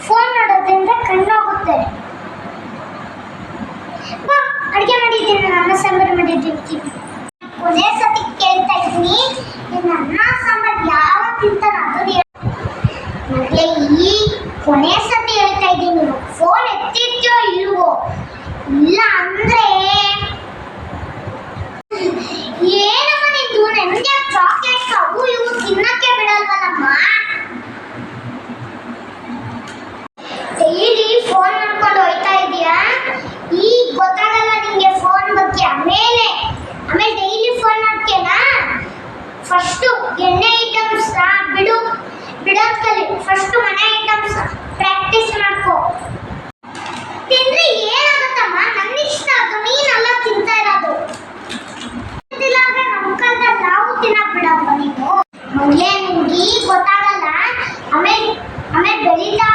Phone ನೋಡೋದ್ರಿಂದ ಕಣ್ಣೋಗುತ್ತೆ. ಅಡುಗೆ ಮಾಡಿದ್ದೀನಿ, ಅನ್ನ ಸಾಂಬಾರು ಮಾಡಿದ್ದೀನಿ. ಕೊನೆ ಸತಿ ಕೇಳ್ತಾ ಇದ್ದೀನಿ, ನಿನ್ನ ಅನ್ನ ಸಾಂಬಾರು ಯಾವ ತಿಂತಾನ ಅದು ಮಗಳೇ. ಈ ಕೊನೆ ಸತಿ ಹೇಳ್ತಾ ಇದ್ದೀನಿ, ಫೋನ್ ಎತ್ತಿರ್ತೀಯೋ ಇಲ್ವೋ? ಇಲ್ಲ ಅಂದ್ರೆ ಏನಮ್ಮ ನಿಂದು ನೆಮ್ಮದಿಯ ಚಾಕ್ಲೇಟ್ಸ್ ಅವು ಇವು ತಿನ್ನಕ್ಕೆ ಬಿಡಲ್ವಲ್ಲಮ್ಮ. ಡೈಲಿ ಫೋನ್ ನೋಡ್ಕೊಂಡು ಹೋಯ್ತಾ ಇದೀಯಾ? ಈಗ ಗೊತ್ತಾಗಲ್ಲ ನಿಂಗೆ ಫೋನ್ ಬಗ್ಗೆ. ಆಮೇಲೆ ಡೈಲಿ ಫೋನ್ ನೋಡ್ತೀಯನಾ? ಫಸ್ಟು ಎಣ್ಣೆ ಐಟಮ್ಸ್ ಬಿಡೋದ್ ಕಲಿ. ಫಸ್ಟ್ ಮನೆ ಐಟಮ್ಸ್ ಪ್ರಾಕ್ಟೀಸ್ ಮಾಡ್ಕೋ. ತಿಂದ್ರೆ ಏನಾಗುತ್ತಮ್ಮ? ನನ್ನ ಇಷ್ಟ, ಅದು ನೀನೆಲ್ಲ ತಿಂತಾ ಇರೋದು. ನಮ್ಮ ಕಾಲದಲ್ಲಿ ನಾವು ತಿನ್ನಕ್ ಬಿಡಲ್ವ ನೀನು? ಮೊದಲೇ ನಿಮ್ಗೆ ಈಗ ಗೊತ್ತಾಗಲ್ಲ, ಆಮೇಲೆ ಬೆಳೀತಾ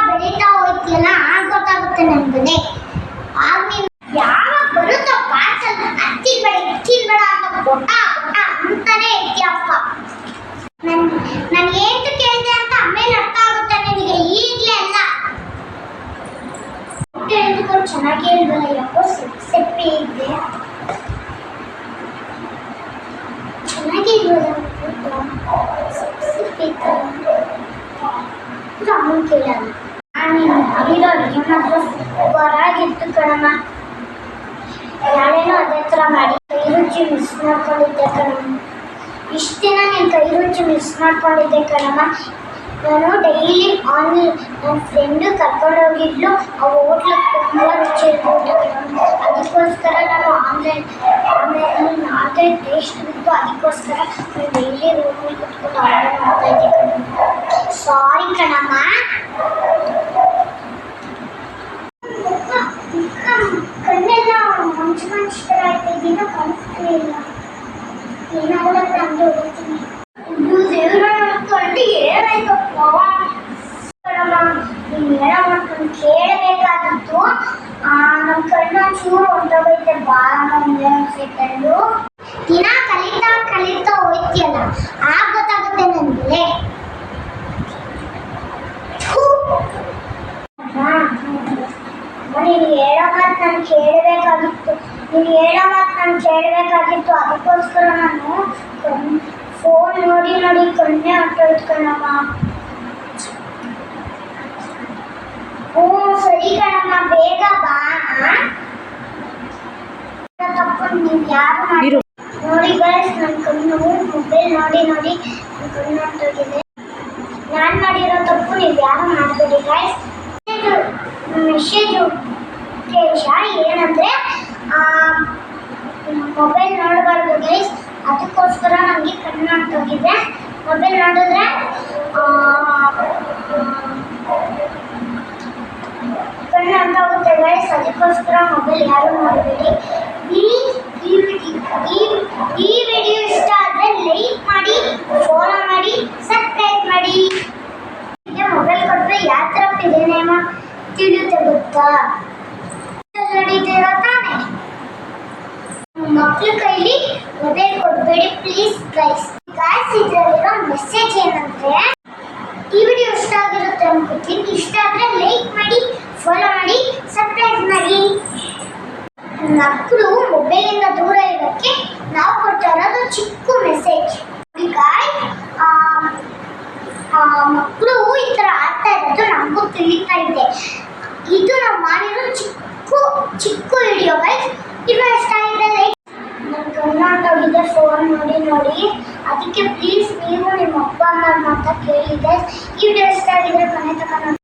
ಹೋಯ್ತಿಯಲ್ಲ, ಆಗ ಗೊತ್ತಾಗುತ್ತೆ ನನ್ಗೆ. ಆಗ ನೀನು ಯಾವಾಗ ಬರುತ್ತೋ ಪಾರ್ಸಲ್ ತಿನ್ಬೇಡ ಅಂತ ಗೊಟ್ಟ ಅಂತಾನೆ ಇರ್ತೀಯಪ್ಪ. ನಾನು ಏನು ಕೇಳಿದೆ ಅಂತ ಆಮೇಲೆ ಅರ್ಥ ಆಗುತ್ತೆ ನಿನಗೆ, ಈಗಲೇ ಅಲ್ಲ. ಹೇಳಿದ್ಕೊಂಡು ಚೆನ್ನಾಗಿ ಹೇಳ್ಬಲ್ಲ, ಯಾಕೋ ಸೆಪ್ಪೆ ಇದೆ. ಚೆನ್ನಾಗಿ ಅಮ್ಮನ್ ಕೇಳಲ್ಲ. ನಾನು ಆಗಿರೋ ಅಡುಗೆ ಮಾತ್ರ ಹೊರಾಗಿತ್ತು ಕಣಮ್ಮ. ಯಾರೇನೋ ಅದೇ ಥರ ಮಾಡಿ ಕೈ ರುಚಿ ಮಿಸ್ ಮಾಡ್ಕೊಂಡಿದ್ದೆ ಕಣಮ್ಮ. ಇಷ್ಟು ದಿನ ನೀನು ಕೈ ರುಚಿ ಮಿಸ್ ಮಾಡ್ಕೊಂಡಿದ್ದೆ ಕಣಮ್ಮ. ನಾನು ಡೈಲಿ ನನ್ನ ಫ್ರೆಂಡು ಕರ್ಕೊಂಡೋಗಿದ್ಲು, ಆ ಹೋಟ್ಲಿಗೆ ತುಂಬ ರುಚಿ ಇರ್ಬೋದು ಕಣಮ್ಮ. ಅದಕ್ಕೋಸ್ಕರ ನಾನು ಆನ್ಲೈನ್ ಟೇಸ್ಟ್ ಬಿಟ್ಟು ಅದಕ್ಕೋಸ್ಕರ ನಾನು ಡೈಲಿ ರೂಮಲ್ಲಿ ಕುತ್ಕೊಂಡು ಆರ್ಡರ್ ಮಾಡ್ತಾ ಇದ್ದೆ ಕಣಮ್ಮ. ಸಾರಿ ಕಣಮ್ಮ. ಕಣ್ಣೆಲ್ಲ ಮಂಚು ಥರ ಆಯ್ತಾ ಇದೀನ, ಕಾಣಿಸ್ತಾ ಇಲ್ಲ. ಏನಾಗಲ್ಲ ಹಂಗೆ ಹೋಗ್ತೀನಿ. ದೇವ್ರ ನೋಡ್ಕೊಂಡು ಏನಾಯ್ತಪ್ಪ ಕಣಮ್ಮ. ನೀನು ಏನೋ ಮಾಡ್ಕೊಂಡು ಕೇಳಬೇಕಾಗಿತ್ತು. ನಮ್ಮ ಕಣ್ಣು ಚೂರು ಹೊಂಟೋಗೈತೆ, ಬಾಳ ಸೆಕೆಂಡು. ದಿನ ಕಲಿತಾ ಹೋಯ್ತಿಯಲ್ಲ, ಆಗ ಗೊತ್ತಾಗುತ್ತೆ ನನಗೆ. ನೀನು ಹೇಳೋ ಮಾತು ನಾನು ಕೇಳಬೇಕಾಗಿತ್ತು. ಅದಕ್ಕೋಸ್ಕರ ನಾನು ಫೋನ್ ನೋಡಿ ಕಣ್ಣೇ ಹೊಟ್ಟೋಯ್ತು ಕಣಮ್ಮ. ಸರಿ ಕಣಮ್ಮ, ಬೇಗ ಬಾ. ತಪ್ಪು ನೀವು ಯಾರು ಮಾಡಿ ನೋಡಿ ಗೈಸ್, ನನ್ನ ಕಣ್ಣು ಮೊಬೈಲ್ ನೋಡಿ ನನ್ನ ಕಣ್ಣು ಹೊಟ್ಟೋಗಿದೆ. ನಾನು ಮಾಡಿರೋ ತಪ್ಪು ನೀವು ಯಾರು ಮಾಡಬೇಡಿ ಗೈಸ್. ಮೆಸೇಜು ಕೇಶ ಏನಂದರೆ ಮೊಬೈಲ್ ನೋಡಬಾರ್ದು ಗೈಸ್. ಅದಕ್ಕೋಸ್ಕರ ನನಗೆ ಕಣ್ಣು ಹೊಟ್ಟೋಗಿದೆ. ಮೊಬೈಲ್ ನೋಡಿದ್ರೆ ಕಣ್ಣು ಹೊಂಟೋಗುತ್ತೆ ಗೈಸ್. ಅದಕ್ಕೋಸ್ಕರ ಮೊಬೈಲ್ ಯಾರು ಮಾಡಬೇಡಿ ಪ್ಲೀಸ್. ಈ ವಿಡಿಯೋ ಇಷ್ಟ ಆದರೆ ಲೈಕ್ ಮಾಡಿ, ಫಾಲೋ ಮಾಡಿ, ಸಬ್ಸ್ಕ್ರೈಬ್ ಮಾಡಿ. ಮೊಬೈಲ್ ಕೊಟ್ಟರೆ ಯಾವ ಥರ ಪಿರಿನೇಮ ತಿಳಿಯುತ್ತೆ ಗೊತ್ತಾ? ನಡೀತಿರೋ ತಾನೆ. ಮಕ್ಕಳ ಕೈಲಿ ಮೊಬೈಲ್ ಕೊಡಬೇಡಿ ಪ್ಲೀಸ್ ಗೈಸ್. ಇದರಲ್ಲಿರೋ ಮೆಸೇಜ್ ಏನಂದ್ರೆ, ಈ ವಿಡಿಯೋ ಇಷ್ಟ ಆಗಿರುತ್ತೆ ಅನ್ಕೋತೀನಿ. ಇಷ್ಟ ಆದರೆ ಲೈಕ್ ಮಾಡಿ, ಫಾಲೋ ಮಾಡಿ, ಸಬ್ಸ್ಕ್ರೈಬ್ ಮಾಡಿ. ಮಕ್ಕಳು ಮೊಬೈಲಿಂದ ದೂರ ಇರೋಕ್ಕೆ ನಾವು ಕೊಡ್ತಾ ಇರೋದು ಚಿಕ್ಕ ಮೆಸೇಜ್. ಮಕ್ಕಳು ಈ ಥರ ಆಡ್ತಾ ಇರೋದು ನಮಗೂ ತಿಳಿತಾ ಇದೆ. ಇದು ನಾವು ಮಾಡಿರೋ ಚಿಕ್ಕ ವಿಡಿಯೋ ಗೈಸ್. ಇದು ಇಷ್ಟ ಆಗಿದೆ ಲೈಕ್. ನನ್ನ ಕಣ್ಣು ಹೊಂಟೋಗಿದೆ ಫೋನ್ ನೋಡಿ. ಅದಕ್ಕೆ ಪ್ಲೀಸ್ ನೀವು ನಿಮ್ಮ ಅಪ್ಪ ಅಮ್ಮನ ಮಾತಾ ಕೇಳಿ ಗೈಸ್. ಈ ವಿಡಿಯೋ ಇಷ್ಟ ಆಗಿದ್ರೆ ಕೊನೆ ತನಕ